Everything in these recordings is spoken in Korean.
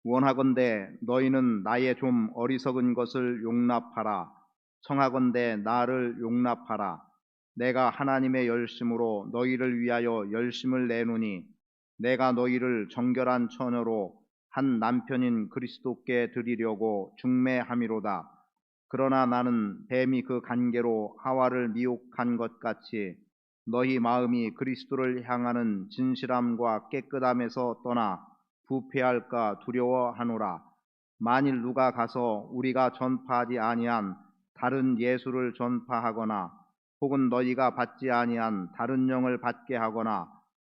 원하건대 너희는 나의 좀 어리석은 것을 용납하라. 청하건대 나를 용납하라. 내가 하나님의 열심으로 너희를 위하여 열심을 내노니 내가 너희를 정결한 처녀로 한 남편인 그리스도께 드리려고 중매함이로다. 그러나 나는 뱀이 그 간계로 하와를 미혹한 것 같이 너희 마음이 그리스도를 향하는 진실함과 깨끗함에서 떠나 부패할까 두려워하노라. 만일 누가 가서 우리가 전파하지 아니한 다른 예수를 전파하거나 혹은 너희가 받지 아니한 다른 영을 받게 하거나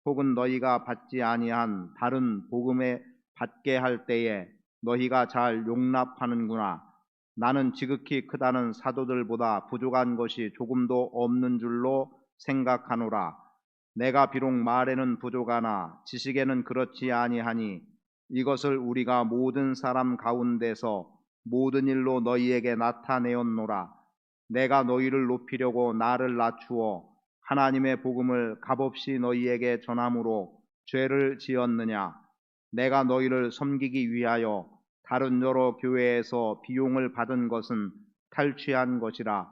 혹은 너희가 받지 아니한 다른 복음에 받게 할 때에 너희가 잘 용납하는구나. 나는 지극히 크다는 사도들보다 부족한 것이 조금도 없는 줄로 생각하노라. 내가 비록 말에는 부족하나 지식에는 그렇지 아니하니 이것을 우리가 모든 사람 가운데서 모든 일로 너희에게 나타내었노라. 내가 너희를 높이려고 나를 낮추어 하나님의 복음을 값없이 너희에게 전함으로 죄를 지었느냐? 내가 너희를 섬기기 위하여 다른 여러 교회에서 비용을 받은 것은 탈취한 것이라.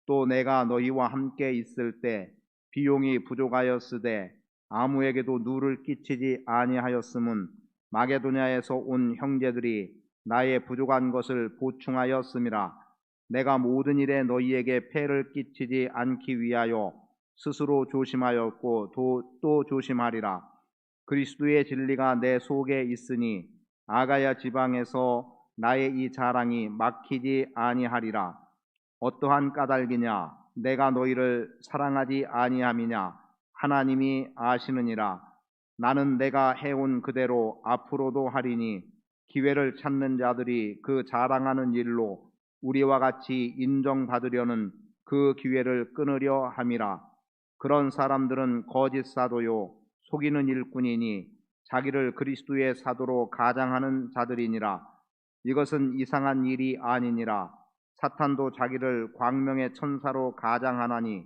또 내가 너희와 함께 있을 때 비용이 부족하였으되 아무에게도 누를 끼치지 아니하였음은 마게도냐에서 온 형제들이 나의 부족한 것을 보충하였음이라. 내가 모든 일에 너희에게 폐를 끼치지 않기 위하여 스스로 조심하였고 또 조심하리라. 그리스도의 진리가 내 속에 있으니 아가야 지방에서 나의 이 자랑이 막히지 아니하리라. 어떠한 까닭이냐? 내가 너희를 사랑하지 아니함이냐? 하나님이 아시느니라. 나는 내가 해온 그대로 앞으로도 하리니 기회를 찾는 자들이 그 자랑하는 일로 우리와 같이 인정받으려는 그 기회를 끊으려 함이라. 그런 사람들은 거짓 사도요 속이는 일꾼이니 자기를 그리스도의 사도로 가장하는 자들이니라. 이것은 이상한 일이 아니니라. 사탄도 자기를 광명의 천사로 가장하나니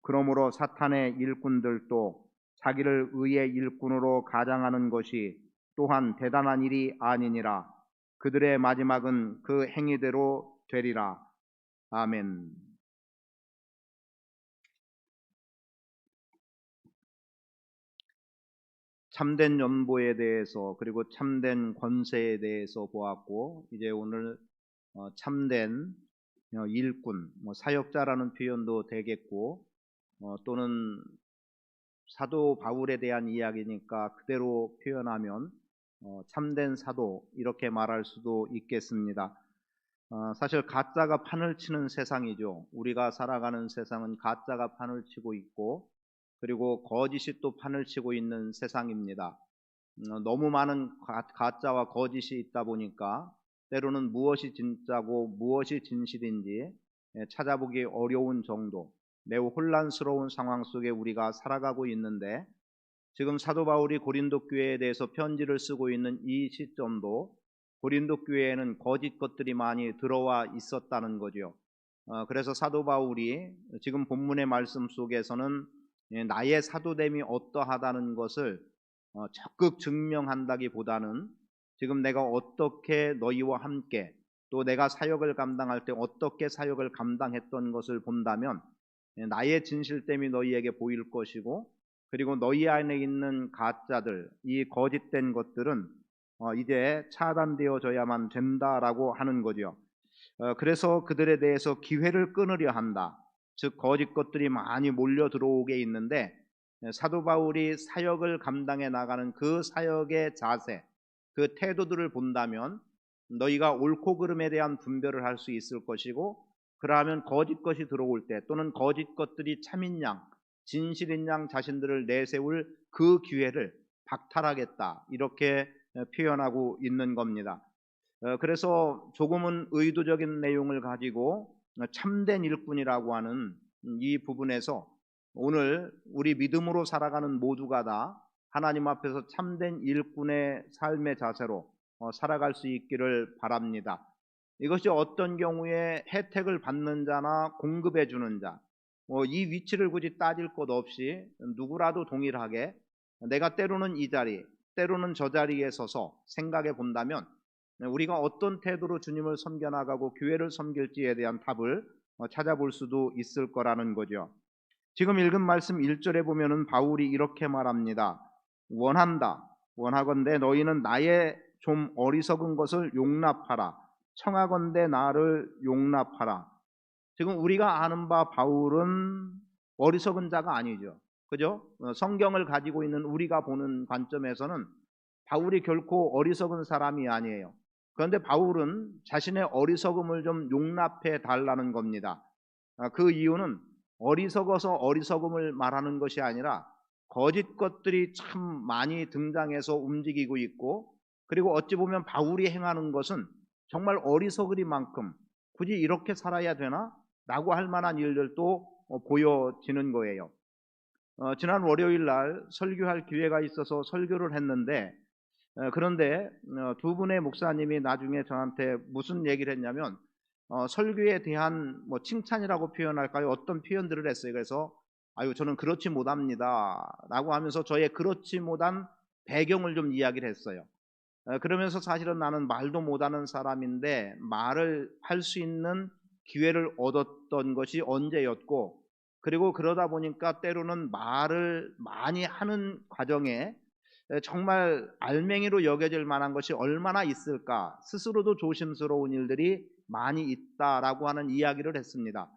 그러므로 사탄의 일꾼들도 자기를 의의 일꾼으로 가장하는 것이 또한 대단한 일이 아니니라. 그들의 마지막은 그 행위대로 되리라. 아멘. 참된 연보에 대해서 그리고 참된 권세에 대해서 보았고, 이제 오늘 참된 일꾼, 사역자라는 표현도 되겠고, 또는 사도 바울에 대한 이야기니까 그대로 표현하면 참된 사도 이렇게 말할 수도 있겠습니다. 사실 가짜가 판을 치는 세상이죠. 우리가 살아가는 세상은 가짜가 판을 치고 있고 그리고 거짓이 또 판을 치고 있는 세상입니다. 너무 많은 가짜와 거짓이 있다 보니까 때로는 무엇이 진짜고 무엇이 진실인지 찾아보기 어려운 정도, 매우 혼란스러운 상황 속에 우리가 살아가고 있는데, 지금 사도 바울이 고린도 교회에 대해서 편지를 쓰고 있는 이 시점도 고린도 교회에는 거짓 것들이 많이 들어와 있었다는 거죠. 그래서 사도 바울이 지금 본문의 말씀 속에서는 나의 사도됨이 어떠하다는 것을 적극 증명한다기보다는 지금 내가 어떻게 너희와 함께 또 내가 사역을 감당할 때 어떻게 사역을 감당했던 것을 본다면 나의 진실됨이 너희에게 보일 것이고, 그리고 너희 안에 있는 가짜들, 이 거짓된 것들은 이제 차단되어져야만 된다라고 하는 거죠. 그래서 그들에 대해서 기회를 끊으려 한다. 즉 거짓 것들이 많이 몰려 들어오게 있는데, 사도 바울이 사역을 감당해 나가는 그 사역의 자세, 그 태도들을 본다면 너희가 옳고 그름에 대한 분별을 할 수 있을 것이고, 그러하면 거짓 것이 들어올 때 또는 거짓 것들이 참인 양, 진실인 양 자신들을 내세울 그 기회를 박탈하겠다, 이렇게 표현하고 있는 겁니다. 그래서 조금은 의도적인 내용을 가지고 참된 일꾼이라고 하는 이 부분에서 오늘 우리 믿음으로 살아가는 모두가 다 하나님 앞에서 참된 일꾼의 삶의 자세로 살아갈 수 있기를 바랍니다. 이것이 어떤 경우에 혜택을 받는 자나 공급해 주는 자, 이 위치를 굳이 따질 것 없이 누구라도 동일하게 내가 때로는 이 자리, 때로는 저 자리에 서서 생각해 본다면 우리가 어떤 태도로 주님을 섬겨나가고 교회를 섬길지에 대한 답을 찾아볼 수도 있을 거라는 거죠. 지금 읽은 말씀 1절에 보면은 바울이 이렇게 말합니다. 원하건대 너희는 나의 좀 어리석은 것을 용납하라. 청하건대 나를 용납하라. 지금 우리가 아는 바 바울은 어리석은 자가 아니죠. 그죠? 성경을 가지고 있는 우리가 보는 관점에서는 바울이 결코 어리석은 사람이 아니에요. 그런데 바울은 자신의 어리석음을 좀 용납해 달라는 겁니다. 그 이유는 어리석어서 어리석음을 말하는 것이 아니라 거짓 것들이 참 많이 등장해서 움직이고 있고, 그리고 어찌 보면 바울이 행하는 것은 정말 어리석으리만큼 굳이 이렇게 살아야 되나? 라고 할 만한 일들도 보여지는 거예요. 지난 월요일 날 설교할 기회가 있어서 설교를 했는데, 그런데 두 분의 목사님이 나중에 저한테 무슨 얘기를 했냐면 설교에 대한 뭐 칭찬이라고 표현할까요? 어떤 표현들을 했어요. 그래서 아유 저는 그렇지 못합니다 라고 하면서 저의 그렇지 못한 배경을 좀 이야기를 했어요. 그러면서 사실은 나는 말도 못하는 사람인데 말을 할 수 있는 기회를 얻었던 것이 언제였고, 그리고 그러다 보니까 때로는 말을 많이 하는 과정에 정말 알맹이로 여겨질 만한 것이 얼마나 있을까, 스스로도 조심스러운 일들이 많이 있다라고 하는 이야기를 했습니다.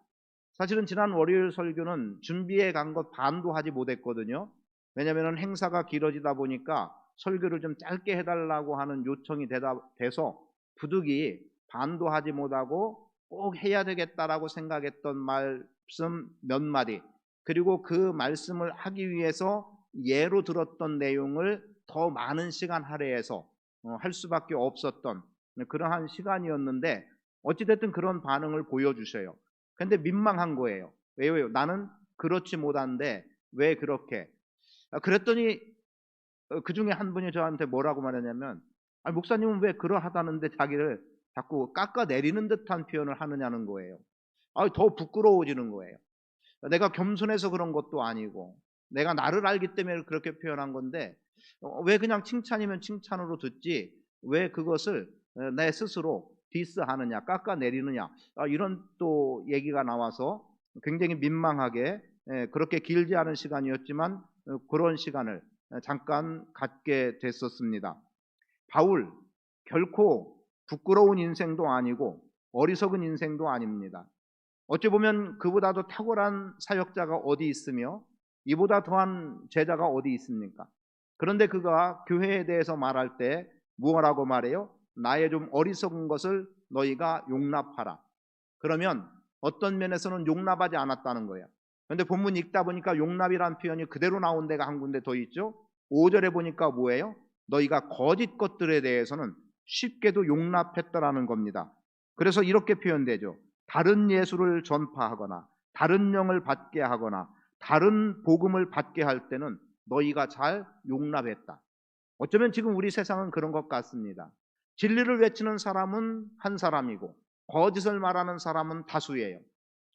사실은 지난 월요일 설교는 준비해 간 것 반도 하지 못했거든요. 왜냐하면 행사가 길어지다 보니까 설교를 좀 짧게 해달라고 하는 요청이 돼서 부득이 반도 하지 못하고 꼭 해야 되겠다라고 생각했던 말씀 몇 마디, 그리고 그 말씀을 하기 위해서 예로 들었던 내용을 더 많은 시간 할애해서 할 수밖에 없었던 그러한 시간이었는데, 어찌됐든 그런 반응을 보여주셔요. 근데 민망한 거예요. 왜요? 나는 그렇지 못한데 왜 그렇게? 그랬더니 그 중에 한 분이 저한테 뭐라고 말했냐면, 아니, 목사님은 왜 그러하다는데 자기를 자꾸 깎아내리는 듯한 표현을 하느냐는 거예요. 더 부끄러워지는 거예요. 내가 겸손해서 그런 것도 아니고 내가 나를 알기 때문에 그렇게 표현한 건데 왜 그냥 칭찬이면 칭찬으로 듣지 왜 그것을 내 스스로 디스하느냐, 깎아내리느냐, 이런 또 얘기가 나와서 굉장히 민망하게, 그렇게 길지 않은 시간이었지만 그런 시간을 잠깐 갖게 됐었습니다. 바울 결코 부끄러운 인생도 아니고 어리석은 인생도 아닙니다. 어찌 보면 그보다도 탁월한 사역자가 어디 있으며 이보다 더한 제자가 어디 있습니까? 그런데 그가 교회에 대해서 말할 때 무엇라고 말해요? 나의 좀 어리석은 것을 너희가 용납하라. 그러면 어떤 면에서는 용납하지 않았다는 거예요. 그런데 본문 읽다 보니까 용납이라는 표현이 그대로 나온 데가 한 군데 더 있죠. 5절에 보니까 뭐예요? 너희가 거짓 것들에 대해서는 쉽게도 용납했더라는 겁니다. 그래서 이렇게 표현되죠. 다른 예수를 전파하거나 다른 영을 받게 하거나 다른 복음을 받게 할 때는 너희가 잘 용납했다. 어쩌면 지금 우리 세상은 그런 것 같습니다. 진리를 외치는 사람은 한 사람이고 거짓을 말하는 사람은 다수예요.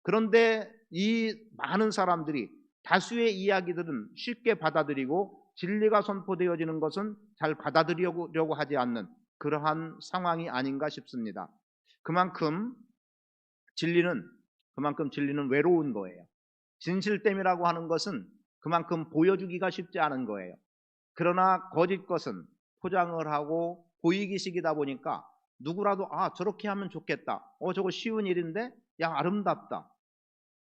그런데 이 많은 사람들이 다수의 이야기들은 쉽게 받아들이고 진리가 선포되어지는 것은 잘 받아들이려고 하지 않는 그러한 상황이 아닌가 싶습니다. 그만큼 진리는 외로운 거예요. 진실됨이라고 하는 것은 그만큼 보여주기가 쉽지 않은 거예요. 그러나 거짓 것은 포장을 하고 보이기식이다 보니까 누구라도 저렇게 하면 좋겠다. 저거 쉬운 일인데 야 아름답다.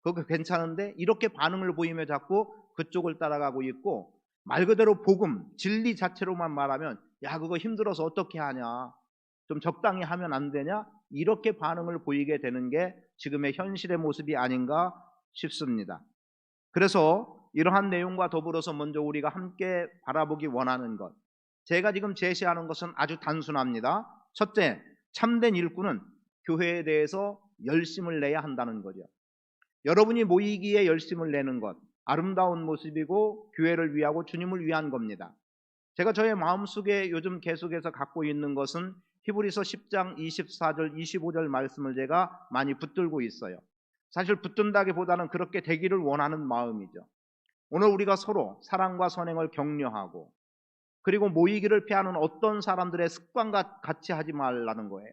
그거 괜찮은데 이렇게 반응을 보이며 자꾸 그쪽을 따라가고 있고, 말 그대로 복음, 진리 자체로만 말하면 야 그거 힘들어서 어떻게 하냐, 좀 적당히 하면 안 되냐, 이렇게 반응을 보이게 되는 게 지금의 현실의 모습이 아닌가 싶습니다. 그래서 이러한 내용과 더불어서 먼저 우리가 함께 바라보기 원하는 것, 제가 지금 제시하는 것은 아주 단순합니다. 첫째, 참된 일꾼은 교회에 대해서 열심을 내야 한다는 거죠. 여러분이 모이기에 열심을 내는 것, 아름다운 모습이고 교회를 위하고 주님을 위한 겁니다. 제가 저의 마음속에 요즘 계속해서 갖고 있는 것은 히브리서 10장 24절 25절 말씀을 제가 많이 붙들고 있어요. 사실 붙든다기보다는 그렇게 되기를 원하는 마음이죠. 오늘 우리가 서로 사랑과 선행을 격려하고 그리고 모이기를 피하는 어떤 사람들의 습관과 같이 하지 말라는 거예요.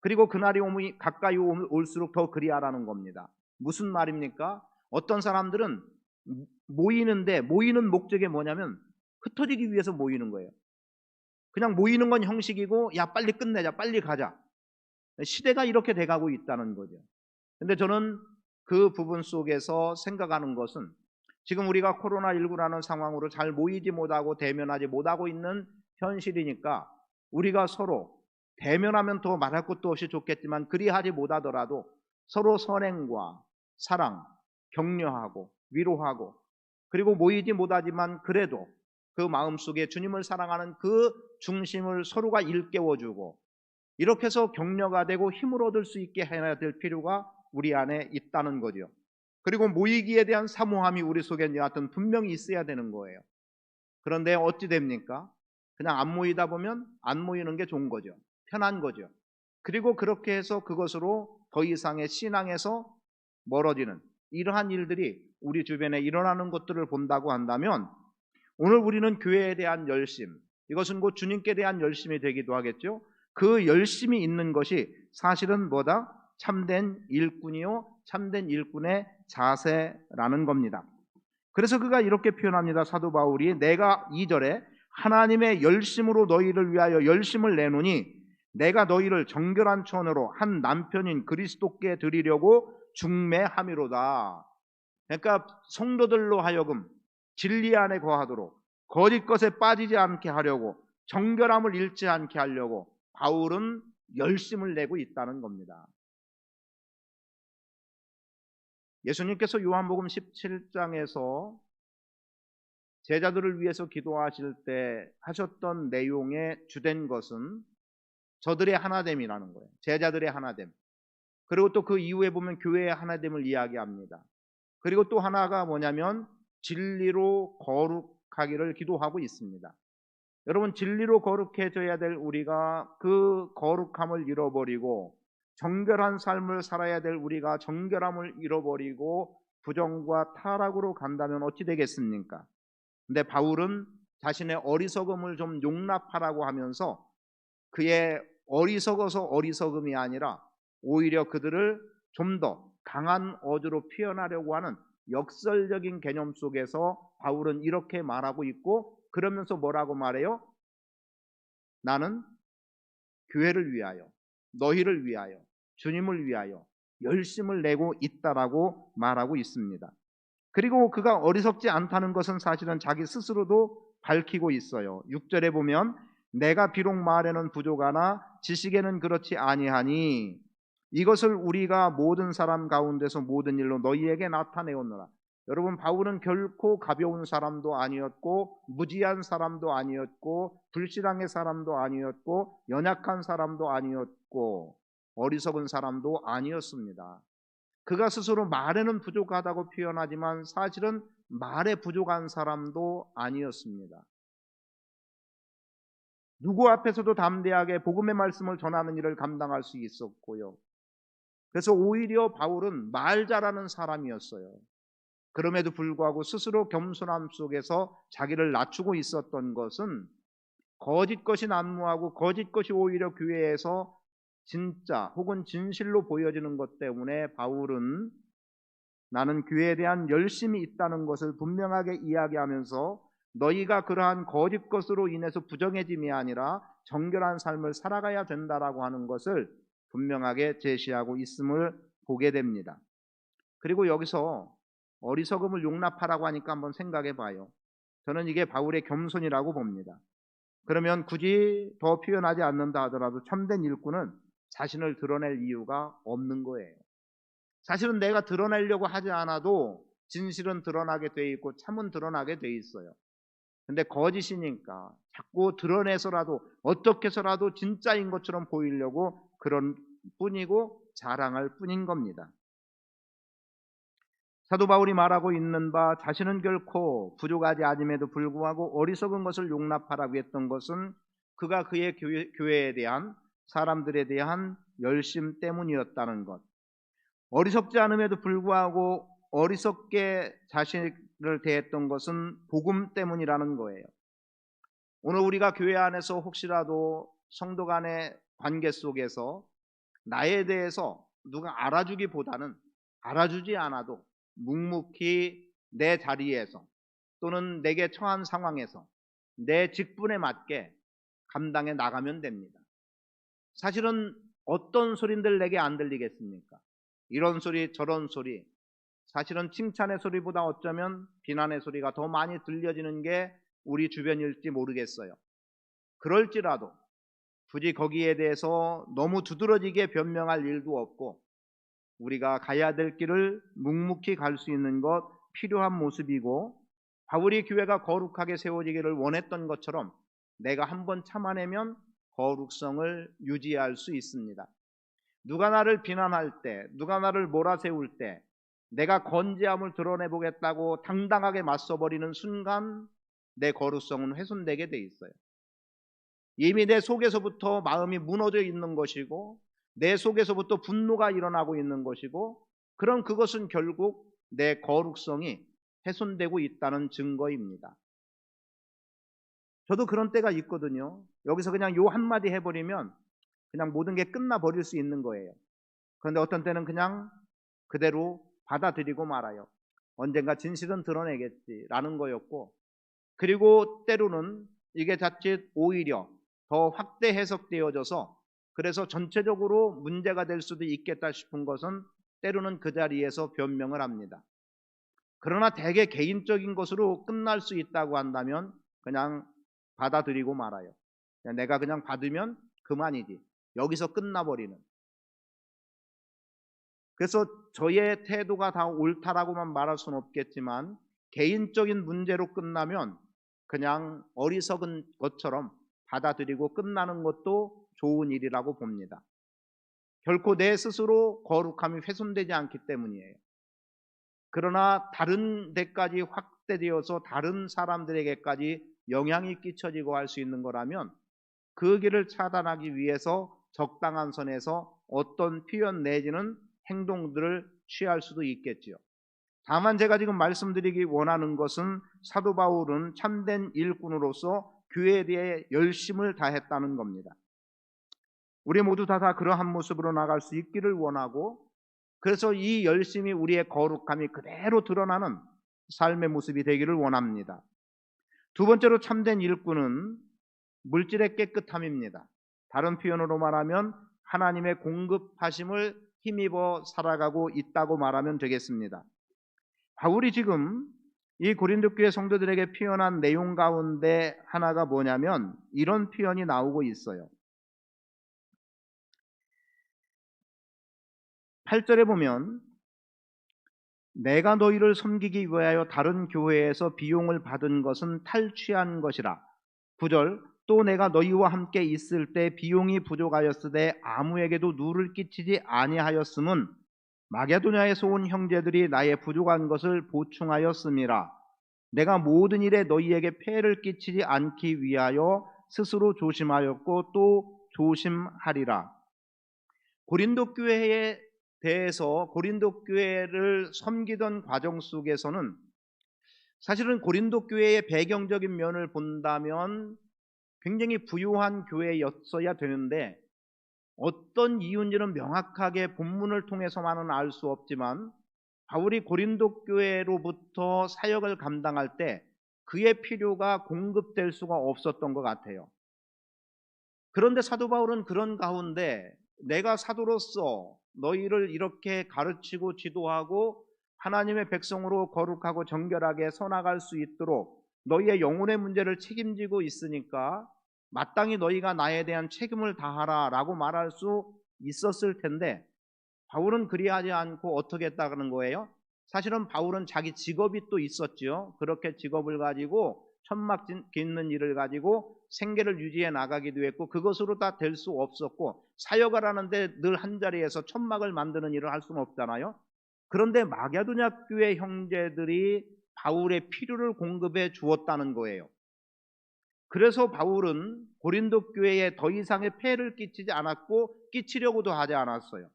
그리고 그날이 가까이 올수록 더 그리하라는 겁니다. 무슨 말입니까? 어떤 사람들은 모이는데 모이는 목적이 뭐냐면 흩어지기 위해서 모이는 거예요. 그냥 모이는 건 형식이고 야 빨리 끝내자 빨리 가자. 시대가 이렇게 돼가고 있다는 거죠. 근데 저는 그 부분 속에서 생각하는 것은 지금 우리가 코로나19라는 상황으로 잘 모이지 못하고 대면하지 못하고 있는 현실이니까 우리가 서로 대면하면 더 말할 것도 없이 좋겠지만 그리하지 못하더라도 서로 선행과 사랑, 격려하고 위로하고 그리고 모이지 못하지만 그래도 그 마음속에 주님을 사랑하는 그 중심을 서로가 일깨워주고 이렇게 해서 격려가 되고 힘을 얻을 수 있게 해야 될 필요가 우리 안에 있다는 거죠. 그리고 모이기에 대한 사모함이 우리 속에 여하튼 분명히 있어야 되는 거예요. 그런데 어찌 됩니까? 그냥 안 모이다 보면 안 모이는 게 좋은 거죠. 편한 거죠. 그리고 그렇게 해서 그것으로 더 이상의 신앙에서 멀어지는 이러한 일들이 우리 주변에 일어나는 것들을 본다고 한다면 오늘 우리는 교회에 대한 열심, 이것은 곧 주님께 대한 열심이 되기도 하겠죠. 그 열심이 있는 것이 사실은 뭐다? 참된 일꾼이요 참된 일꾼의 자세라는 겁니다. 그래서 그가 이렇게 표현합니다. 사도 바울이 내가 2절에 하나님의 열심으로 너희를 위하여 열심을 내노니 내가 너희를 정결한 천으로 한 남편인 그리스도께 드리려고 중매함이로다. 그러니까 성도들로 하여금 진리 안에 거하도록 거짓 것에 빠지지 않게 하려고 정결함을 잃지 않게 하려고 바울은 열심을 내고 있다는 겁니다. 예수님께서 요한복음 17장에서 제자들을 위해서 기도하실 때 하셨던 내용의 주된 것은 저들의 하나됨이라는 거예요. 제자들의 하나됨. 그리고 또 그 이후에 보면 교회의 하나됨을 이야기합니다. 그리고 또 하나가 뭐냐면 진리로 거룩하기를 기도하고 있습니다. 여러분 진리로 거룩해져야 될 우리가 그 거룩함을 잃어버리고 정결한 삶을 살아야 될 우리가 정결함을 잃어버리고 부정과 타락으로 간다면 어찌 되겠습니까? 근데 바울은 자신의 어리석음을 좀 용납하라고 하면서 그의 어리석어서 어리석음이 아니라 오히려 그들을 좀 더 강한 어조로 표현하려고 하는 역설적인 개념 속에서 바울은 이렇게 말하고 있고 그러면서 뭐라고 말해요? 나는 교회를 위하여 너희를 위하여 주님을 위하여 열심을 내고 있다라고 말하고 있습니다. 그리고 그가 어리석지 않다는 것은 사실은 자기 스스로도 밝히고 있어요. 6절에 보면 내가 비록 말에는 부족하나 지식에는 그렇지 아니하니 이것을 우리가 모든 사람 가운데서 모든 일로 너희에게 나타내었노라. 여러분 바울은 결코 가벼운 사람도 아니었고 무지한 사람도 아니었고 불신앙의 사람도 아니었고 연약한 사람도 아니었고 어리석은 사람도 아니었습니다. 그가 스스로 말에는 부족하다고 표현하지만 사실은 말에 부족한 사람도 아니었습니다. 누구 앞에서도 담대하게 복음의 말씀을 전하는 일을 감당할 수 있었고요. 그래서 오히려 바울은 말 잘하는 사람이었어요. 그럼에도 불구하고 스스로 겸손함 속에서 자기를 낮추고 있었던 것은 거짓 것이 난무하고 거짓 것이 오히려 교회에서 진짜 혹은 진실로 보여지는 것 때문에 바울은 나는 교회에 대한 열심이 있다는 것을 분명하게 이야기하면서 너희가 그러한 거짓 것으로 인해서 부정해짐이 아니라 정결한 삶을 살아가야 된다라고 하는 것을 분명하게 제시하고 있음을 보게 됩니다. 그리고 여기서 어리석음을 용납하라고 하니까 한번 생각해 봐요. 저는 이게 바울의 겸손이라고 봅니다. 그러면 굳이 더 표현하지 않는다 하더라도 참된 일꾼은 자신을 드러낼 이유가 없는 거예요. 사실은 내가 드러내려고 하지 않아도 진실은 드러나게 돼 있고 참은 드러나게 돼 있어요. 근데 거짓이니까 자꾸 드러내서라도 어떻게 해서라도 진짜인 것처럼 보이려고 그런 뿐이고 자랑할 뿐인 겁니다. 사도 바울이 말하고 있는 바 자신은 결코 부족하지 않음에도 불구하고 어리석은 것을 용납하라고 했던 것은 그가 그의 교회에 대한 사람들에 대한 열심 때문이었다는 것. 어리석지 않음에도 불구하고 어리석게 자신을 대했던 것은 복음 때문이라는 거예요. 오늘 우리가 교회 안에서 혹시라도 성도 간의 관계 속에서 나에 대해서 누가 알아주기보다는 알아주지 않아도 묵묵히 내 자리에서 또는 내게 처한 상황에서 내 직분에 맞게 감당해 나가면 됩니다. 사실은 어떤 소린들 내게 안 들리겠습니까? 이런 소리 저런 소리, 사실은 칭찬의 소리보다 어쩌면 비난의 소리가 더 많이 들려지는 게 우리 주변일지 모르겠어요. 그럴지라도 굳이 거기에 대해서 너무 두드러지게 변명할 일도 없고 우리가 가야 될 길을 묵묵히 갈 수 있는 것 필요한 모습이고, 바울이 교회가 거룩하게 세워지기를 원했던 것처럼 내가 한번 참아내면 거룩성을 유지할 수 있습니다. 누가 나를 비난할 때, 누가 나를 몰아세울 때 내가 건재함을 드러내보겠다고 당당하게 맞서버리는 순간 내 거룩성은 훼손되게 돼 있어요. 이미 내 속에서부터 마음이 무너져 있는 것이고 내 속에서부터 분노가 일어나고 있는 것이고, 그럼 그것은 결국 내 거룩성이 훼손되고 있다는 증거입니다. 저도 그런 때가 있거든요. 여기서 그냥 요 한마디 해버리면 그냥 모든 게 끝나버릴 수 있는 거예요. 그런데 어떤 때는 그냥 그대로 받아들이고 말아요. 언젠가 진실은 드러내겠지라는 거였고, 그리고 때로는 이게 자칫 오히려 더 확대 해석되어져서 그래서 전체적으로 문제가 될 수도 있겠다 싶은 것은 때로는 그 자리에서 변명을 합니다. 그러나 대개 개인적인 것으로 끝날 수 있다고 한다면 그냥 받아들이고 말아요. 내가 그냥 받으면 그만이지, 여기서 끝나버리는. 그래서 저의 태도가 다 옳다라고만 말할 수는 없겠지만 개인적인 문제로 끝나면 그냥 어리석은 것처럼 받아들이고 끝나는 것도 좋은 일이라고 봅니다. 결코 내 스스로 거룩함이 훼손되지 않기 때문이에요. 그러나 다른 데까지 확대되어서 다른 사람들에게까지 영향이 끼쳐지고 할 수 있는 거라면 그 길을 차단하기 위해서 적당한 선에서 어떤 표현 내지는 행동들을 취할 수도 있겠지요. 다만 제가 지금 말씀드리기 원하는 것은 사도 바울은 참된 일꾼으로서 교회에 대해 열심을 다했다는 겁니다. 우리 모두 다 그러한 모습으로 나갈 수 있기를 원하고, 그래서 이 열심이 우리의 거룩함이 그대로 드러나는 삶의 모습이 되기를 원합니다. 두 번째로 참된 일꾼은 물질의 깨끗함입니다. 다른 표현으로 말하면 하나님의 공급하심을 힘입어 살아가고 있다고 말하면 되겠습니다. 바울이 지금 이 고린도 교회 성도들에게 표현한 내용 가운데 하나가 뭐냐면 이런 표현이 나오고 있어요. 8절에 보면 내가 너희를 섬기기 위하여 다른 교회에서 비용을 받은 것은 탈취한 것이라. 9절 또 내가 너희와 함께 있을 때 비용이 부족하였으되 아무에게도 누를 끼치지 아니하였음은 마게도냐에서 온 형제들이 나의 부족한 것을 보충하였음이라. 내가 모든 일에 너희에게 폐를 끼치지 않기 위하여 스스로 조심하였고 또 조심하리라. 고린도 교회에 대해서 고린도 교회를 섬기던 과정 속에서는 사실은 고린도 교회의 배경적인 면을 본다면 굉장히 부유한 교회였어야 되는데, 어떤 이유인지는 명확하게 본문을 통해서만은 알 수 없지만 바울이 고린도 교회로부터 사역을 감당할 때 그의 필요가 공급될 수가 없었던 것 같아요. 그런데 사도 바울은 그런 가운데 내가 사도로서 너희를 이렇게 가르치고 지도하고 하나님의 백성으로 거룩하고 정결하게 서나갈 수 있도록 너희의 영혼의 문제를 책임지고 있으니까 마땅히 너희가 나에 대한 책임을 다하라 라고 말할 수 있었을 텐데, 바울은 그리하지 않고 어떻게 했다는 거예요? 사실은 바울은 자기 직업이 또 있었죠. 그렇게 직업을 가지고 천막 깃는 일을 가지고 생계를 유지해 나가기도 했고, 그것으로 다 될 수 없었고, 사역을 하는데 늘 한자리에서 천막을 만드는 일을 할 수는 없잖아요. 그런데 마게도냐 교회 형제들이 바울의 필요를 공급해 주었다는 거예요. 그래서 바울은 고린도 교회에 더 이상의 폐를 끼치지 않았고 끼치려고도 하지 않았어요.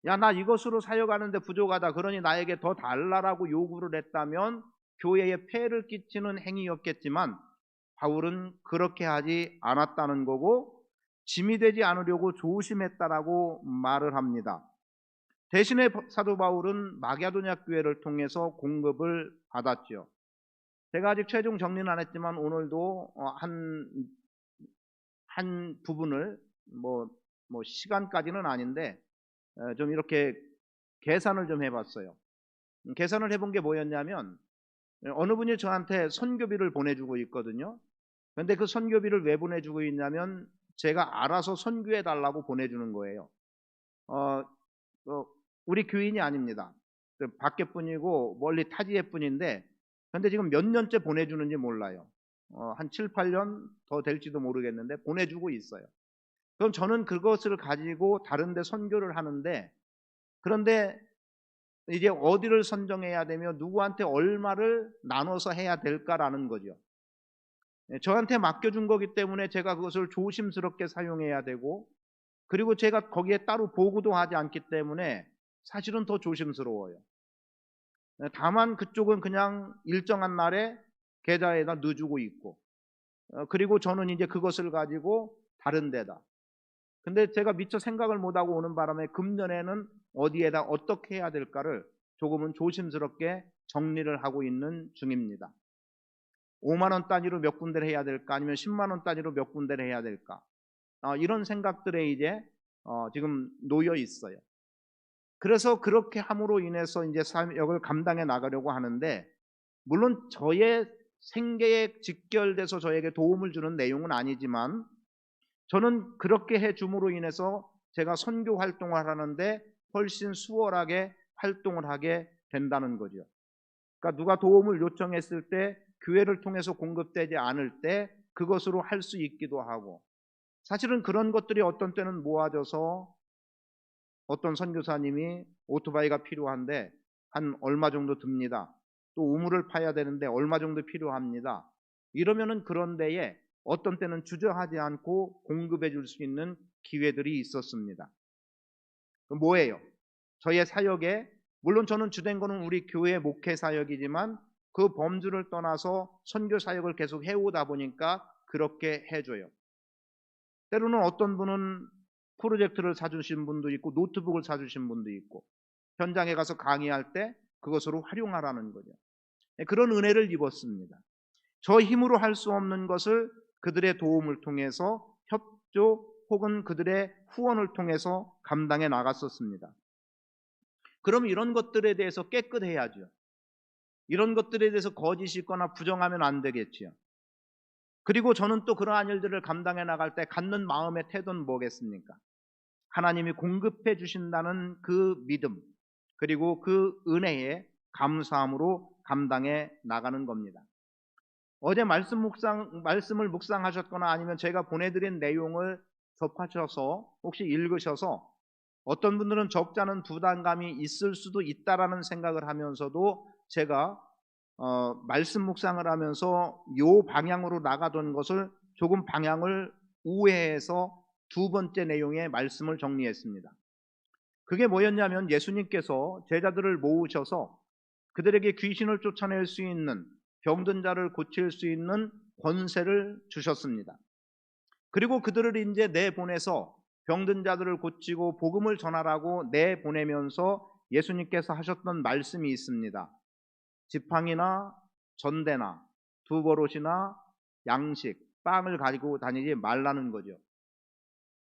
야, 나 이것으로 사역하는데 부족하다, 그러니 나에게 더 달라라고 요구를 했다면 교회에 폐를 끼치는 행위였겠지만 바울은 그렇게 하지 않았다는 거고 짐이 되지 않으려고 조심했다라고 말을 합니다. 대신에 사도 바울은 마게도냐 교회를 통해서 공급을 받았죠. 제가 아직 최종 정리는 안 했지만 오늘도 한 부분을 뭐 시간까지는 아닌데 좀 이렇게 계산을 좀 해봤어요. 계산을 해본 게 뭐였냐면 어느 분이 저한테 선교비를 보내주고 있거든요. 그런데 그 선교비를 왜 보내주고 있냐면 제가 알아서 선교해 달라고 보내주는 거예요. 어, 우리 교인이 아닙니다. 그 밖에 분이고 멀리 타지에 분인데 그런데 지금 몇 년째 보내주는지 몰라요. 한 7, 8년 더 될지도 모르겠는데 보내주고 있어요. 그럼 저는 그것을 가지고 다른 데 선교를 하는데 그런데 이제 어디를 선정해야 되며 누구한테 얼마를 나눠서 해야 될까라는 거죠. 저한테 맡겨준 거기 때문에 제가 그것을 조심스럽게 사용해야 되고 그리고 제가 거기에 따로 보고도 하지 않기 때문에 사실은 더 조심스러워요. 다만 그쪽은 그냥 일정한 날에 계좌에다 넣어주고 있고 그리고 저는 이제 그것을 가지고 다른 데다. 근데 제가 미처 생각을 못하고 오는 바람에 금년에는 어디에다 어떻게 해야 될까를 조금은 조심스럽게 정리를 하고 있는 중입니다. 5만 원 단위로 몇 군데를 해야 될까 아니면 10만 원 단위로 몇 군데를 해야 될까 이런 생각들에 이제 지금 놓여 있어요. 그래서 그렇게 함으로 인해서 이제 사역을 감당해 나가려고 하는데 물론 저의 생계에 직결돼서 저에게 도움을 주는 내용은 아니지만 저는 그렇게 해 줌으로 인해서 제가 선교 활동을 하는데 훨씬 수월하게 활동을 하게 된다는 거죠. 그러니까 누가 도움을 요청했을 때 교회를 통해서 공급되지 않을 때 그것으로 할 수 있기도 하고 사실은 그런 것들이 어떤 때는 모아져서 어떤 선교사님이 오토바이가 필요한데 한 얼마 정도 듭니다. 또 우물을 파야 되는데 얼마 정도 필요합니다. 이러면은 그런 데에 어떤 때는 주저하지 않고 공급해 줄 수 있는 기회들이 있었습니다. 뭐예요? 저의 사역에 물론 저는 주된 거는 우리 교회 목회 사역이지만 그 범주를 떠나서 선교 사역을 계속 해오다 보니까 그렇게 해줘요. 때로는 어떤 분은 프로젝트를 사주신 분도 있고 노트북을 사주신 분도 있고 현장에 가서 강의할 때 그것으로 활용하라는 거죠. 그런 은혜를 입었습니다. 저 힘으로 할 수 없는 것을 그들의 도움을 통해서 협조 혹은 그들의 후원을 통해서 감당해 나갔었습니다. 그럼 이런 것들에 대해서 깨끗해야죠. 이런 것들에 대해서 거짓이 있거나 부정하면 안 되겠지요. 그리고 저는 또 그러한 일들을 감당해 나갈 때 갖는 마음의 태도는 뭐겠습니까? 하나님이 공급해 주신다는 그 믿음 그리고 그 은혜에 감사함으로 감당해 나가는 겁니다. 어제 말씀을 묵상하셨거나 아니면 제가 보내드린 내용을 접하셔서 혹시 읽으셔서 어떤 분들은 적잖은 부담감이 있을 수도 있다라는 생각을 하면서도 제가 말씀 묵상을 하면서 요 방향으로 나가던 것을 조금 방향을 우회해서 두 번째 내용의 말씀을 정리했습니다. 그게 뭐였냐면 예수님께서 제자들을 모으셔서 그들에게 귀신을 쫓아낼 수 있는 병든 자를 고칠 수 있는 권세를 주셨습니다. 그리고 그들을 이제 내보내서 병든 자들을 고치고 복음을 전하라고 내보내면서 예수님께서 하셨던 말씀이 있습니다. 지팡이나 전대나 두버롯이나 양식, 빵을 가지고 다니지 말라는 거죠.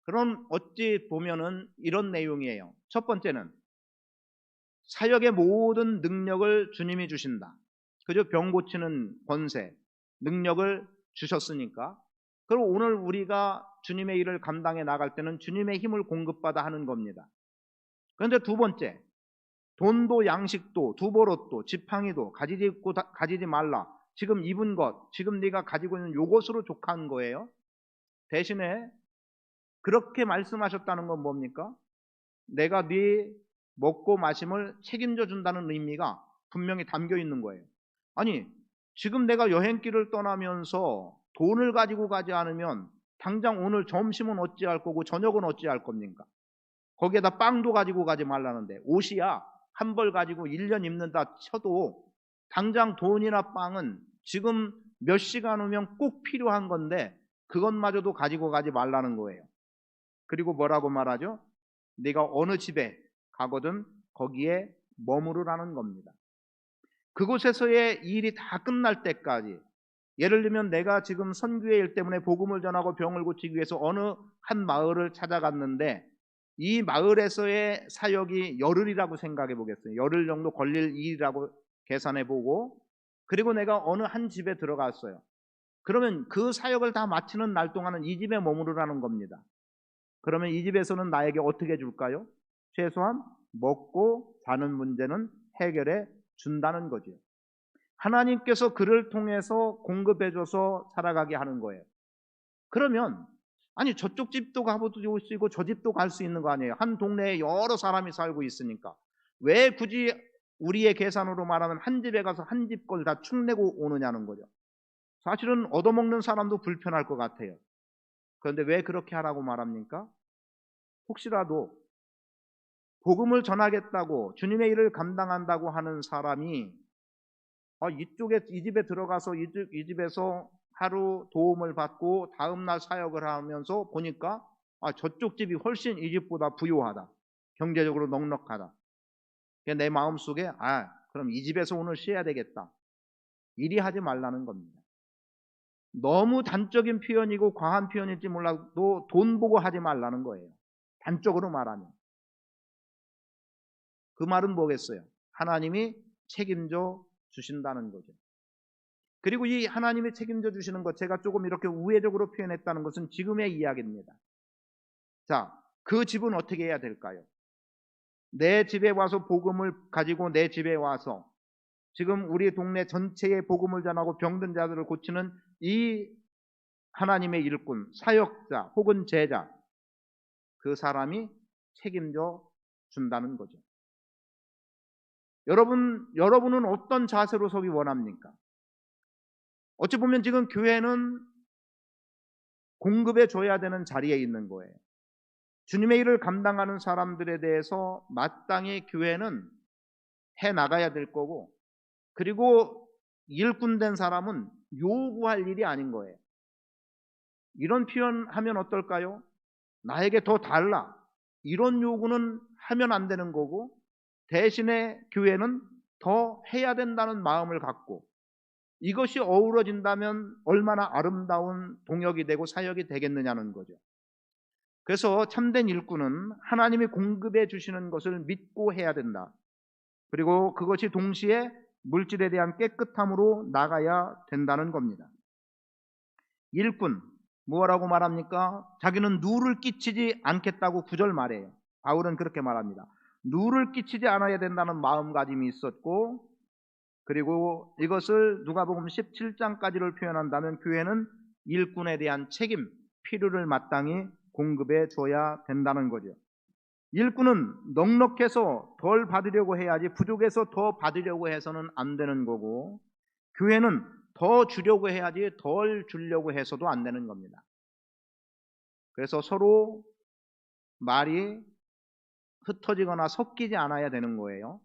그럼 어찌 보면은 이런 내용이에요. 첫 번째는 사역의 모든 능력을 주님이 주신다. 그저 병 고치는 권세, 능력을 주셨으니까 그럼 오늘 우리가 주님의 일을 감당해 나갈 때는 주님의 힘을 공급받아 하는 겁니다. 그런데 두 번째, 돈도 양식도 두보롯도 지팡이도 가지지 말라. 지금 입은 것, 지금 네가 가지고 있는 요것으로 족한 거예요. 대신에 그렇게 말씀하셨다는 건 뭡니까? 내가 네 먹고 마심을 책임져 준다는 의미가 분명히 담겨 있는 거예요. 아니, 지금 내가 여행길을 떠나면서 돈을 가지고 가지 않으면 당장 오늘 점심은 어찌할 거고 저녁은 어찌할 겁니까? 거기에다 빵도 가지고 가지 말라는데 옷이야 한 벌 가지고 1년 입는다 쳐도 당장 돈이나 빵은 지금 몇 시간 후면 꼭 필요한 건데 그것마저도 가지고 가지 말라는 거예요. 그리고 뭐라고 말하죠? 네가 어느 집에 가거든 거기에 머무르라는 겁니다. 그곳에서의 일이 다 끝날 때까지, 예를 들면 내가 지금 선교의 일 때문에 복음을 전하고 병을 고치기 위해서 어느 한 마을을 찾아갔는데 이 마을에서의 사역이 열흘이라고 생각해 보겠어요. 열흘 정도 걸릴 일이라고 계산해 보고, 그리고 내가 어느 한 집에 들어갔어요. 그러면 그 사역을 다 마치는 날 동안은 이 집에 머무르라는 겁니다. 그러면 이 집에서는 나에게 어떻게 줄까요? 최소한 먹고 사는 문제는 해결해 준다는 거죠. 하나님께서 그를 통해서 공급해줘서 살아가게 하는 거예요. 그러면 아니 저쪽 집도 가볼 수 있고 저 집도 갈 수 있는 거 아니에요. 한 동네에 여러 사람이 살고 있으니까 왜 굳이 우리의 계산으로 말하면 한 집에 가서 한 집 걸 다 축내고 오느냐는 거죠. 사실은 얻어먹는 사람도 불편할 것 같아요. 그런데 왜 그렇게 하라고 말합니까? 혹시라도 복음을 전하겠다고 주님의 일을 감당한다고 하는 사람이 이쪽에 이 집에 들어가서 이 집에서 하루 도움을 받고 다음날 사역을 하면서 보니까 저쪽 집이 훨씬 이 집보다 부유하다, 경제적으로 넉넉하다. 내 마음속에 그럼 이 집에서 오늘 쉬어야 되겠다, 이리 하지 말라는 겁니다. 너무 단적인 표현이고 과한 표현일지 몰라도 돈 보고 하지 말라는 거예요. 단적으로 말하면. 그 말은 뭐겠어요? 하나님이 책임져 주신다는 거죠. 그리고 이 하나님이 책임져 주시는 것, 제가 조금 이렇게 우회적으로 표현했다는 것은 지금의 이야기입니다. 자, 그 집은 어떻게 해야 될까요? 내 집에 와서 복음을 가지고 내 집에 와서 지금 우리 동네 전체에 복음을 전하고 병든 자들을 고치는 이 하나님의 일꾼, 사역자 혹은 제자, 그 사람이 책임져 준다는 거죠. 여러분은 어떤 자세로 서기 원합니까? 어찌 보면 지금 교회는 공급해 줘야 되는 자리에 있는 거예요. 주님의 일을 감당하는 사람들에 대해서 마땅히 교회는 해 나가야 될 거고, 그리고 일꾼 된 사람은 요구할 일이 아닌 거예요. 이런 표현하면 어떨까요? 나에게 더 달라, 이런 요구는 하면 안 되는 거고, 대신에 교회는 더 해야 된다는 마음을 갖고 이것이 어우러진다면 얼마나 아름다운 동역이 되고 사역이 되겠느냐는 거죠. 그래서 참된 일꾼은 하나님이 공급해 주시는 것을 믿고 해야 된다. 그리고 그것이 동시에 물질에 대한 깨끗함으로 나가야 된다는 겁니다. 일꾼, 뭐라고 말합니까? 자기는 누를 끼치지 않겠다고 9절 말해요. 바울은 그렇게 말합니다. 누를 끼치지 않아야 된다는 마음가짐이 있었고, 그리고 이것을 누가복음 17장까지를 표현한다면 교회는 일꾼에 대한 책임, 필요를 마땅히 공급해 줘야 된다는 거죠. 일꾼은 넉넉해서 덜 받으려고 해야지 부족해서 더 받으려고 해서는 안 되는 거고, 교회는 더 주려고 해야지 덜 주려고 해서도 안 되는 겁니다. 그래서 서로 말이 흩어지거나 섞이지 않아야 되는 거예요.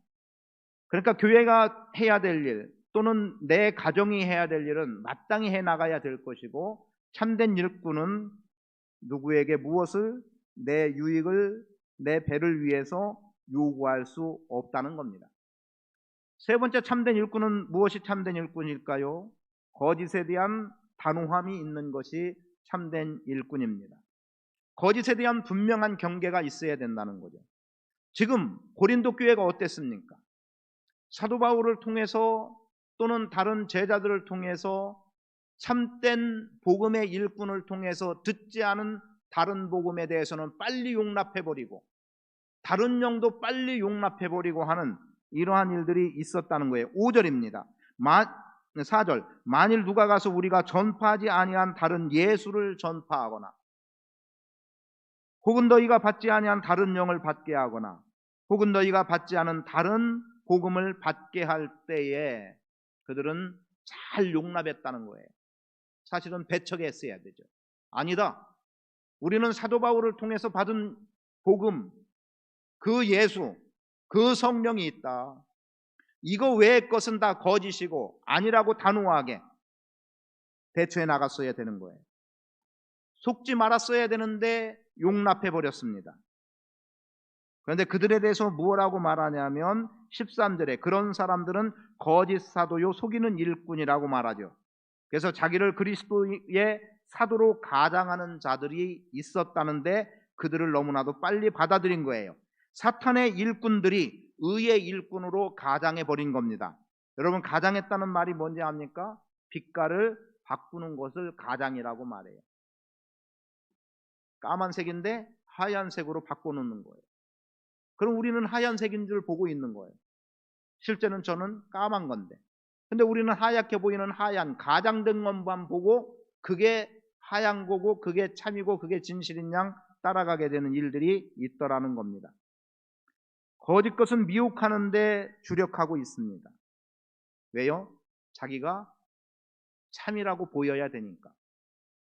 그러니까 교회가 해야 될 일 또는 내 가정이 해야 될 일은 마땅히 해 나가야 될 것이고, 참된 일꾼은 누구에게 무엇을, 내 유익을, 내 배를 위해서 요구할 수 없다는 겁니다. 세 번째 참된 일꾼은 무엇이 참된 일꾼일까요? 거짓에 대한 단호함이 있는 것이 참된 일꾼입니다. 거짓에 대한 분명한 경계가 있어야 된다는 거죠. 지금 고린도 교회가 어땠습니까? 사도 바울을 통해서 또는 다른 제자들을 통해서 참된 복음의 일꾼을 통해서 듣지 않은 다른 복음에 대해서는 빨리 용납해버리고 다른 영도 빨리 용납해버리고 하는 이러한 일들이 있었다는 거예요. 5절입니다. 4절, 만일 누가 가서 우리가 전파하지 아니한 다른 예수를 전파하거나 혹은 너희가 받지 아니한 다른 영을 받게 하거나 혹은 너희가 받지 않은 다른 복음을 받게 할 때에 그들은 잘 용납했다는 거예요. 사실은 배척했어야 되죠. 아니다, 우리는 사도 바울을 통해서 받은 복음, 그 예수, 그 성령이 있다. 이거 외의 것은 다 거짓이고 아니라고 단호하게 대처해 나갔어야 되는 거예요. 속지 말았어야 되는데 용납해 버렸습니다. 그런데 그들에 대해서 무엇라고 말하냐면 13절에 그런 사람들은 거짓 사도요 속이는 일꾼이라고 말하죠. 그래서 자기를 그리스도의 사도로 가장하는 자들이 있었다는데 그들을 너무나도 빨리 받아들인 거예요. 사탄의 일꾼들이 의의 일꾼으로 가장해 버린 겁니다. 여러분, 가장했다는 말이 뭔지 압니까? 빛깔을 바꾸는 것을 가장이라고 말해요. 까만색인데 하얀색으로 바꿔놓는 거예요. 그럼 우리는 하얀색인 줄 보고 있는 거예요. 실제는 저는 까만 건데. 근데 우리는 하얗게 보이는 하얀 가장된 것만 보고 그게 하얀 거고 그게 참이고 그게 진실인 양 따라가게 되는 일들이 있더라는 겁니다. 거짓 것은 미혹하는데 주력하고 있습니다. 왜요? 자기가 참이라고 보여야 되니까.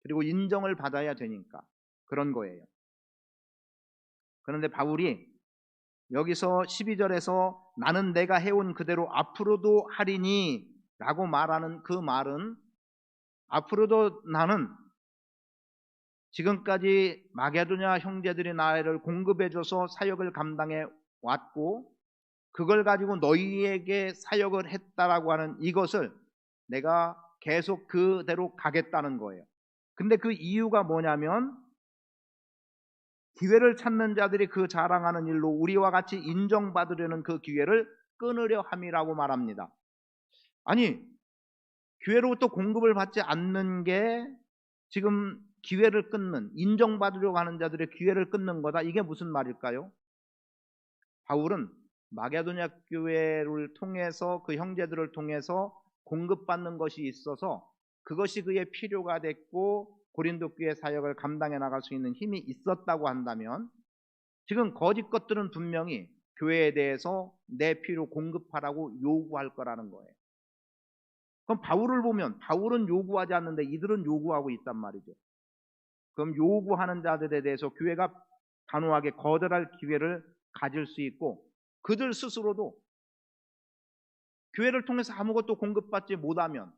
그리고 인정을 받아야 되니까 그런 거예요. 그런데 바울이 여기서 12절에서 나는 내가 해온 그대로 앞으로도 하리니 라고 말하는 그 말은 앞으로도 나는 지금까지 마게도냐 형제들이 나를 공급해줘서 사역을 감당해 왔고 그걸 가지고 너희에게 사역을 했다라고 하는 이것을 내가 계속 그대로 가겠다는 거예요. 근데 그 이유가 뭐냐면 기회를 찾는 자들이 그 자랑하는 일로 우리와 같이 인정받으려는 그 기회를 끊으려 함이라고 말합니다. 아니, 교회로부터 공급을 받지 않는 게 지금 기회를 끊는, 인정받으려고 하는 자들의 기회를 끊는 거다. 이게 무슨 말일까요? 바울은 마게도냐 교회를 통해서 그 형제들을 통해서 공급받는 것이 있어서 그것이 그의 필요가 됐고 고린도 교회 사역을 감당해 나갈 수 있는 힘이 있었다고 한다면 지금 거짓 것들은 분명히 교회에 대해서 내 필요 공급하라고 요구할 거라는 거예요. 그럼 바울을 보면 바울은 요구하지 않는데 이들은 요구하고 있단 말이죠. 그럼 요구하는 자들에 대해서 교회가 단호하게 거절할 기회를 가질 수 있고 그들 스스로도 교회를 통해서 아무것도 공급받지 못하면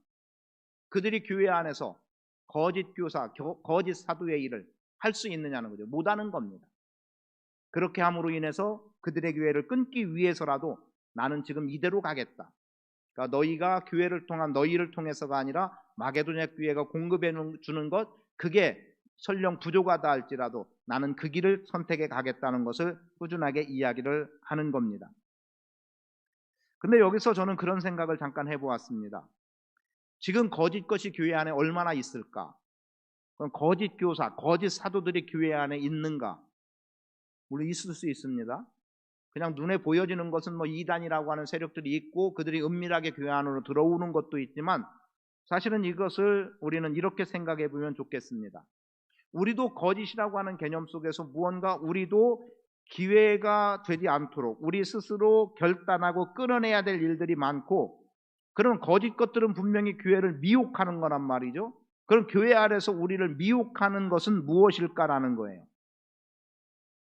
그들이 교회 안에서 거짓 교사, 거짓 사도의 일을 할 수 있느냐는 거죠. 못하는 겁니다. 그렇게 함으로 인해서 그들의 교회를 끊기 위해서라도 나는 지금 이대로 가겠다. 그러니까 너희가 교회를 통한 너희를 통해서가 아니라 마게도냐 교회가 공급해 주는 것 그게 설령 부족하다 할지라도 나는 그 길을 선택해 가겠다는 것을 꾸준하게 이야기를 하는 겁니다. 근데 여기서 저는 그런 생각을 잠깐 해보았습니다. 지금 거짓 것이 교회 안에 얼마나 있을까? 그럼 거짓 교사, 거짓 사도들이 교회 안에 있는가? 물론 있을 수 있습니다. 그냥 눈에 보여지는 것은 뭐 이단이라고 하는 세력들이 있고 그들이 은밀하게 교회 안으로 들어오는 것도 있지만 사실은 이것을 우리는 이렇게 생각해 보면 좋겠습니다. 우리도 거짓이라고 하는 개념 속에서 무언가 우리도 기회가 되지 않도록 우리 스스로 결단하고 끊어내야 될 일들이 많고 그런 거짓 것들은 분명히 교회를 미혹하는 거란 말이죠. 그럼 교회 안에서 우리를 미혹하는 것은 무엇일까라는 거예요.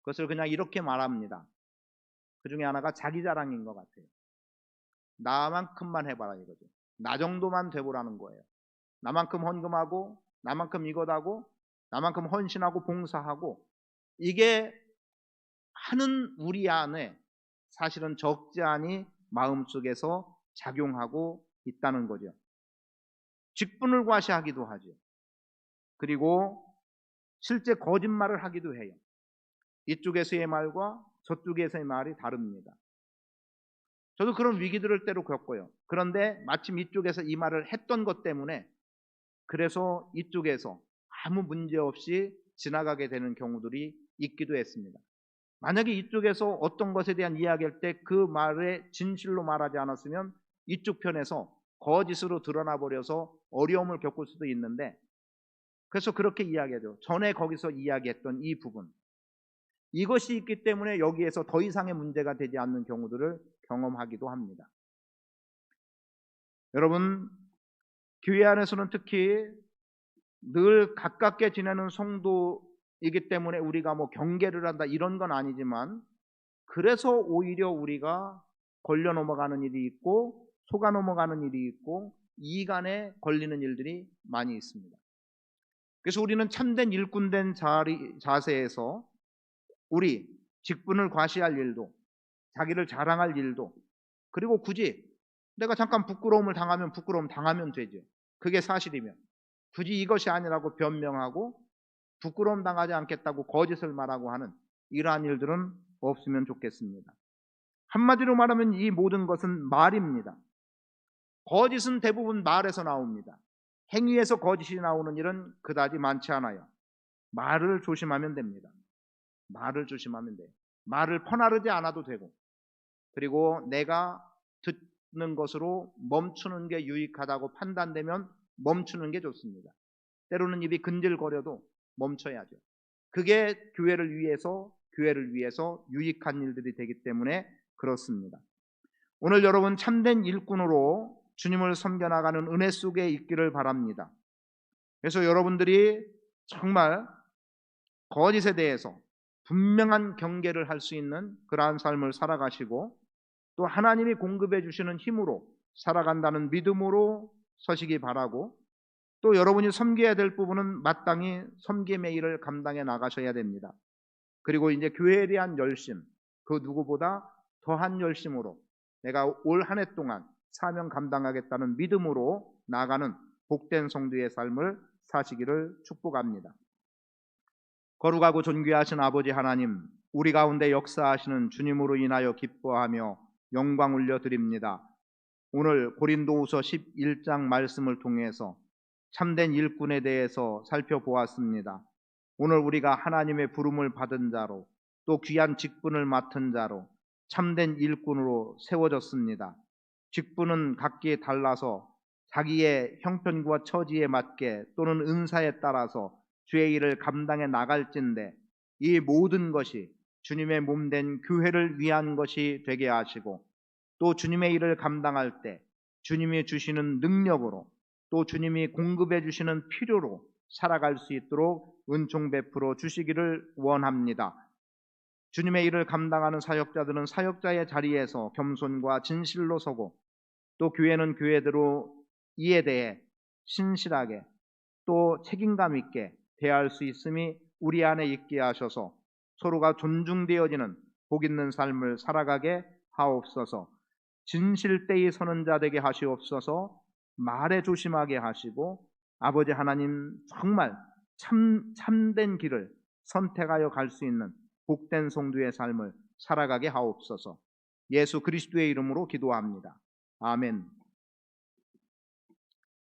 그것을 그냥 이렇게 말합니다. 그 중에 하나가 자기 자랑인 것 같아요. 나만큼만 해봐라 이거죠. 나 정도만 돼보라는 거예요. 나만큼 헌금하고 나만큼 이것하고 나만큼 헌신하고 봉사하고 이게 하는 우리 안에 사실은 적지 않이 마음속에서 작용하고 있다는 거죠. 직분을 과시하기도 하죠. 그리고 실제 거짓말을 하기도 해요. 이쪽에서의 말과 저쪽에서의 말이 다릅니다. 저도 그런 위기들을 때로 겪어요. 그런데 마침 이쪽에서 이 말을 했던 것 때문에 그래서 이쪽에서 아무 문제 없이 지나가게 되는 경우들이 있기도 했습니다. 만약에 이쪽에서 어떤 것에 대한 이야기할 때 그 말에 진실로 말하지 않았으면 이쪽 편에서 거짓으로 드러나 버려서 어려움을 겪을 수도 있는데 그래서 그렇게 이야기하죠. 전에 거기서 이야기했던 이 부분 이것이 있기 때문에 여기에서 더 이상의 문제가 되지 않는 경우들을 경험하기도 합니다. 여러분 교회 안에서는 특히 늘 가깝게 지내는 성도이기 때문에 우리가 뭐 경계를 한다 이런 건 아니지만 그래서 오히려 우리가 걸려 넘어가는 일이 있고 속아 넘어가는 일이 있고 이간에 걸리는 일들이 많이 있습니다. 그래서 우리는 참된 일꾼된 자세에서 우리 직분을 과시할 일도, 자기를 자랑할 일도, 그리고 굳이 내가 잠깐 부끄러움을 당하면 부끄러움 당하면 되죠. 그게 사실이면 굳이 이것이 아니라고 변명하고 부끄러움 당하지 않겠다고 거짓을 말하고 하는 이러한 일들은 없으면 좋겠습니다. 한마디로 말하면 이 모든 것은 말입니다. 거짓은 대부분 말에서 나옵니다. 행위에서 거짓이 나오는 일은 그다지 많지 않아요. 말을 조심하면 됩니다. 말을 조심하면 돼요. 말을 퍼나르지 않아도 되고, 그리고 내가 듣는 것으로 멈추는 게 유익하다고 판단되면 멈추는 게 좋습니다. 때로는 입이 근질거려도 멈춰야죠. 그게 교회를 위해서 유익한 일들이 되기 때문에 그렇습니다. 오늘 여러분 참된 일꾼으로 주님을 섬겨나가는 은혜 속에 있기를 바랍니다. 그래서 여러분들이 정말 거짓에 대해서 분명한 경계를 할 수 있는 그러한 삶을 살아가시고, 또 하나님이 공급해 주시는 힘으로 살아간다는 믿음으로 서시기 바라고, 또 여러분이 섬겨야 될 부분은 마땅히 섬김의 일을 감당해 나가셔야 됩니다. 그리고 이제 교회에 대한 열심, 그 누구보다 더한 열심으로 내가 올 한 해 동안 사명 감당하겠다는 믿음으로 나아가는 복된 성도의 삶을 사시기를 축복합니다. 거룩하고 존귀하신 아버지 하나님, 우리 가운데 역사하시는 주님으로 인하여 기뻐하며 영광 올려드립니다. 오늘 고린도후서 11장 말씀을 통해서 참된 일꾼에 대해서 살펴보았습니다. 오늘 우리가 하나님의 부름을 받은 자로, 또 귀한 직분을 맡은 자로 참된 일꾼으로 세워졌습니다. 직분은 각기 달라서 자기의 형편과 처지에 맞게 또는 은사에 따라서 주의 일을 감당해 나갈진대, 이 모든 것이 주님의 몸된 교회를 위한 것이 되게 하시고, 또 주님의 일을 감당할 때 주님이 주시는 능력으로, 또 주님이 공급해 주시는 필요로 살아갈 수 있도록 은총 베풀어 주시기를 원합니다. 주님의 일을 감당하는 사역자들은 사역자의 자리에서 겸손과 진실로 서고, 또 교회는 교회대로 이에 대해 신실하게 또 책임감 있게 대할 수 있음이 우리 안에 있게 하셔서 서로가 존중되어지는 복 있는 삶을 살아가게 하옵소서. 진실되이 서는 자 되게 하시옵소서. 말에 조심하게 하시고, 아버지 하나님 정말 참된 길을 선택하여 갈 수 있는 복된 성도의 삶을 살아가게 하옵소서. 예수 그리스도의 이름으로 기도합니다. 아멘.